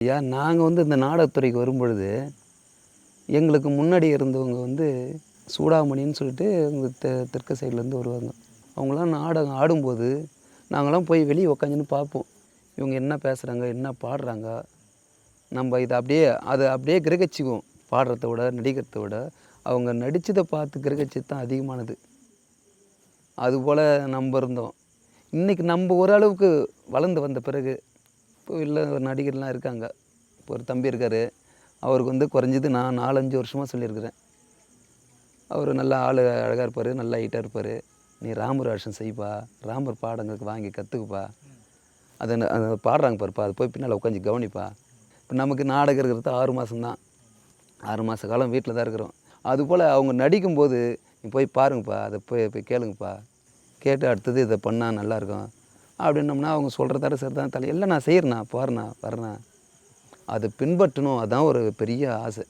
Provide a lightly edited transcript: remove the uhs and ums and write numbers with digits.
ஐயா நாங்கள் வந்து இந்த நாடகத்துறைக்கு வரும்பொழுது எங்களுக்கு முன்னாடி இருந்தவங்க வந்து சூடாமணின்னு சொல்லிட்டு இங்கே தெற்கு சைட்லேருந்து வருவாங்க. அவங்களாம் நாடகம் ஆடும்போது நாங்களாம் போய் வெளியே உக்காந்துன்னு பார்ப்போம். இவங்க என்ன பேசுகிறாங்க, என்ன பாடுறாங்க. நம்ம இதை அப்படியே கிரகிச்சிக்குவோம். பாடுறத விட, நடிக்கிறத விட அவங்க நடித்ததை பார்த்து கிரகிச்சது தான் அதிகமானது. அதுபோல் நம்ம இருந்தோம். இன்றைக்கி நம்ம ஓரளவுக்கு வளர்ந்து வந்த பிறகு இப்போ இல்லை நடிகர்லாம் இருக்காங்க. இப்போ ஒரு தம்பி இருக்கார். அவருக்கு வந்து குறைஞ்சது நான் 4-5 வருஷமாக சொல்லியிருக்கிறேன். அவர் நல்லா ஆள் அழகாக இருப்பார், நல்லா ஹைட்டாக இருப்பார். நீ ராமர் வேஷம் செய்ப்பா, ராமர் பாடங்களுக்கு வாங்கி கற்றுக்குப்பா, அதை பாடுறாங்க பாருப்பா, அதை போய் பின்னால் உட்காந்து கவனிப்பா. இப்போ நமக்கு நாடகம் இருக்கிறது 6 மாதம்தான். 6 மாத காலம் வீட்டில் தான் இருக்கிறோம். அதுபோல் அவங்க நடிக்கும்போது நீ போய் பாருங்கப்பா, அதை போய் கேளுங்கப்பா, கேட்டு அடுத்தது இதை பண்ணால் நல்லாயிருக்கும் அப்படின்னோம்னா அவங்க சொல்கிறதார சரி தான் இல்லை நான் செய்கிறேண்ணா, போகிறேண்ணா, வரேண்ணா, அதை பின்பற்றணும். அதுதான் ஒரு பெரிய ஆசை.